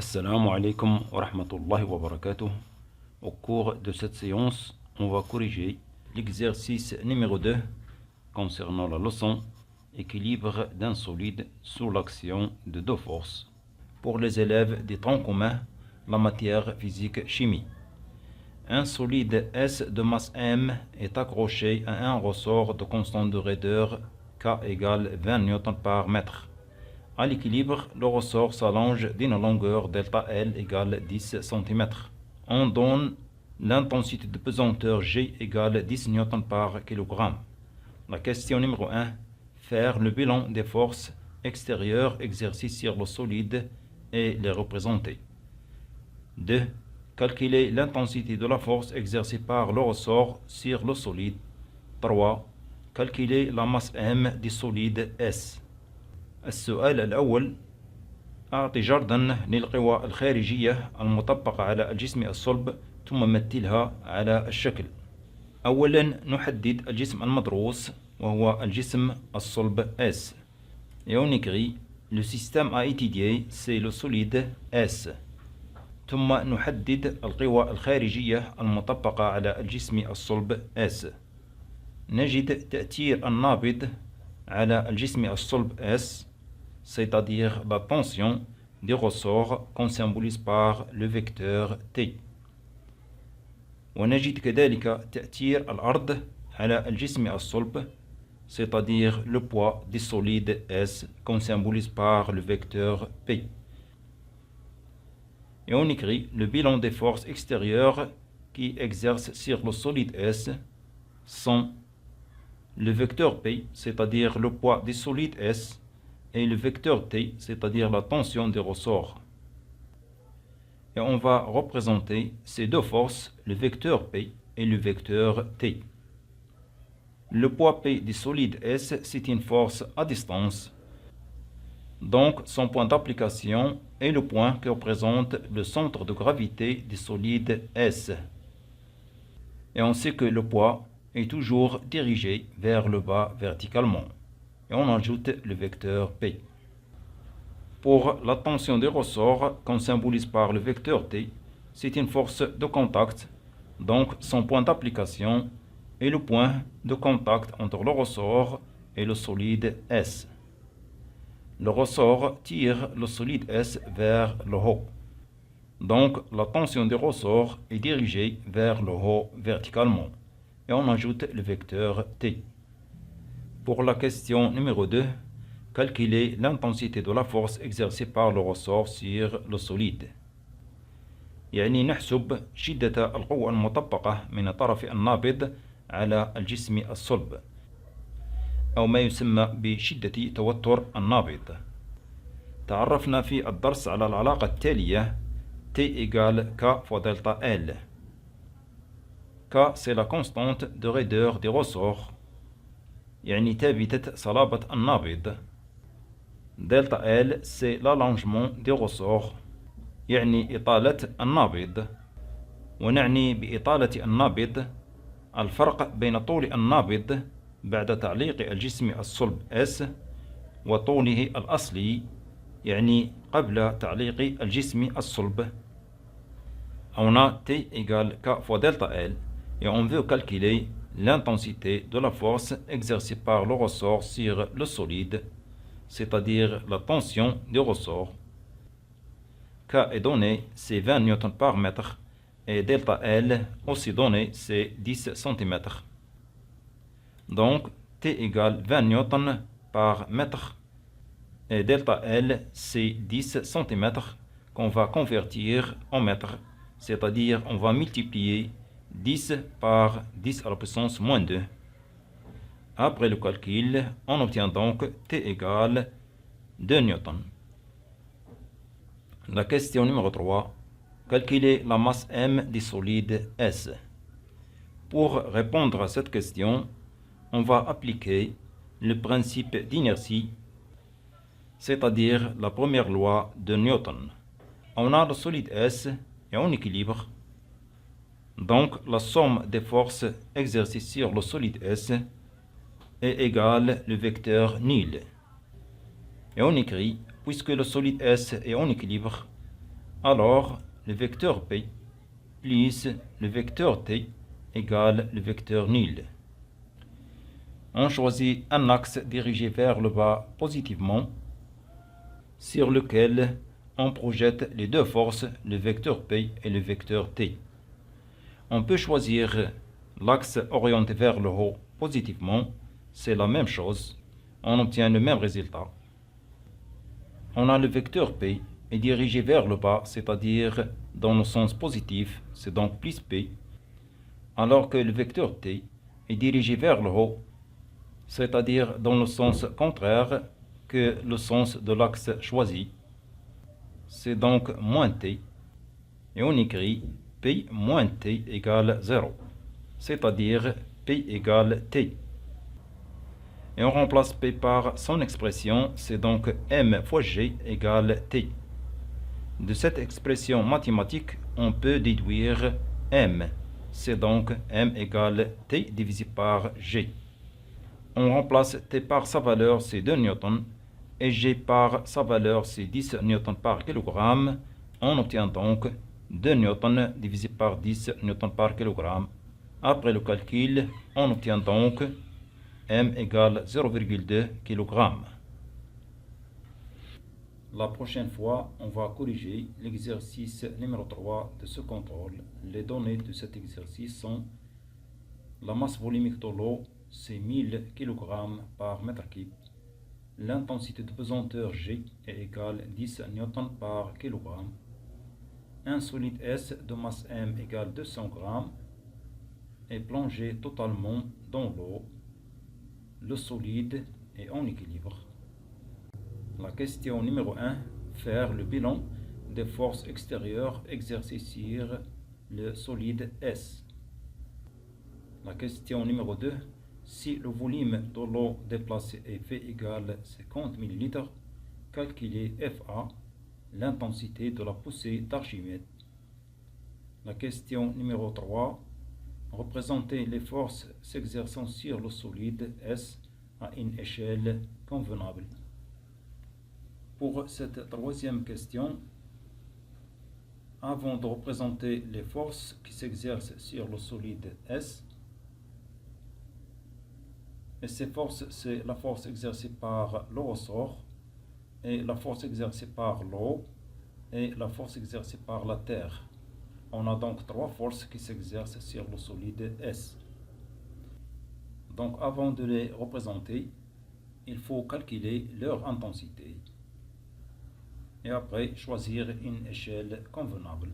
Assalamu alaikum wa rahmatullahi wa barakatuh. Au cours de cette séance, on va corriger l'exercice numéro 2 concernant la leçon équilibre d'un solide sous l'action de deux forces pour les élèves des troncs communs, la matière physique chimie. Un solide S de masse M est accroché à un ressort de constante de raideur K égale 20 N par mètre. À l'équilibre, le ressort s'allonge d'une longueur delta L égale 10 cm. On donne l'intensité de pesanteur G égale 10 N par kg. La question numéro 1. Faire le bilan des forces extérieures exercées sur le solide et les représenter. 2. Calculer l'intensité de la force exercée par le ressort sur le solide. 3. Calculer la masse M du solide S. السؤال الأول: أعطي جردا للقوى الخارجية المطبقة على الجسم الصلب ثم مثلها على الشكل. أولا نحدد الجسم المدروس وهو الجسم الصلب S. Et on écrit: le système à étudier c'est le solide S. ثم نحدد القوى الخارجية المطبقة على الجسم الصلب S. نجد تأثير النابض على الجسم الصلب S, c'est-à-dire la tension des ressorts qu'on symbolise par le vecteur T. ونجد كذلك تأثير الأرض على الجسم الصلب, c'est-à-dire le poids du solide S qu'on symbolise par le vecteur P. Et on écrit le bilan des forces extérieures qui exercent sur le solide S sont le vecteur P, c'est-à-dire le poids du solide S, et le vecteur T, c'est-à-dire la tension des ressorts. Et on va représenter ces deux forces, le vecteur P et le vecteur T. Le poids P du solide S, c'est une force à distance. Donc, son point d'application est le point qui représente le centre de gravité du solide S. Et on sait que le poids est toujours dirigé vers le bas verticalement. Et on ajoute le vecteur P. Pour la tension des ressorts, qu'on symbolise par le vecteur T, c'est une force de contact, donc son point d'application est le point de contact entre le ressort et le solide S. Le ressort tire le solide S vers le haut. Donc la tension des ressorts est dirigée vers le haut verticalement. Et on ajoute le vecteur T. Pour la question numéro 2, calculer l'intensité de la force exercée par le ressort sur le solide. يعني نحسب شدة القوة المطبقة من طرف النابض على الجسم الصلب أو ما يسمى بشدة توتر النابض. تعرفنا في الدرس على العلاقة التالية: T égale K fois delta L. K c'est la constante de raideur des ressorts, يعني ثابتة صلابة النابض. دلتا L c'est l'allongement des ressorts, يعني إطالة النابض. ونعني بإطالة النابض الفرق بين طول النابض بعد تعليق الجسم الصلب S وطوله الأصلي, يعني قبل تعليق الجسم الصلب. On a T égale K fois delta L et on veut calculer l'intensité de la force exercée par le ressort sur le solide, c'est-à-dire la tension du ressort. K est donné, c'est 20 N par mètre, et delta L aussi donné, c'est 10 cm. Donc, T égale 20 N par mètre, et delta L, c'est 10 cm qu'on va convertir en mètres, c'est-à-dire on va multiplier 10 par 10 à la puissance moins 2. Après le calcul, on obtient donc T égale 2 newtons. La question numéro 3. Calculer la masse M du solide S. Pour répondre à cette question, on va appliquer le principe d'inertie, c'est-à-dire la première loi de Newton. On a le solide S et en équilibre. Donc, la somme des forces exercées sur le solide S est égale le vecteur nul. Et on écrit, puisque le solide S est en équilibre, alors le vecteur P plus le vecteur T égale le vecteur nil. On choisit un axe dirigé vers le bas positivement, sur lequel on projette les deux forces, le vecteur P et le vecteur T. On peut choisir l'axe orienté vers le haut positivement, c'est la même chose, on obtient le même résultat. On a le vecteur P est dirigé vers le bas, c'est-à-dire dans le sens positif, c'est donc plus P, alors que le vecteur T est dirigé vers le haut, c'est-à-dire dans le sens contraire que le sens de l'axe choisi, c'est donc moins T, et on écrit P moins T égale 0, c'est-à-dire P égale T. Et on remplace P par son expression, c'est donc M fois G égale T. De cette expression mathématique, on peut déduire M, c'est donc M égale T divisé par G. On remplace T par sa valeur, c'est 2 newtons, et G par sa valeur, c'est 10 newtons par kilogramme. On obtient donc 2 newtons divisé par 10 newtons par kilogramme. Après le calcul, on obtient donc M égale 0,2 kg. La prochaine fois, on va corriger l'exercice numéro 3 de ce contrôle. Les données de cet exercice sont la masse volumique de l'eau, c'est 1000 kg par mètre cube. L'intensité de pesanteur G est égale 10 N par kg. Un solide S de masse M égale 200 g est plongé totalement dans l'eau. Le solide est en équilibre. La question numéro 1, faire le bilan des forces extérieures exercées sur le solide S. La question numéro 2, si le volume de l'eau déplacée est V égale 50 ml, calculez FA, l'intensité de la poussée d'Archimède. La question numéro 3, représentez les forces s'exerçant sur le solide S à une échelle convenable. Pour cette troisième question, avant de représenter les forces qui s'exercent sur le solide S, et ces forces, c'est la force exercée par le ressort, et la force exercée par l'eau, et la force exercée par la terre. On a donc trois forces qui s'exercent sur le solide S. Donc avant de les représenter, il faut calculer leur intensité et après choisir une échelle convenable.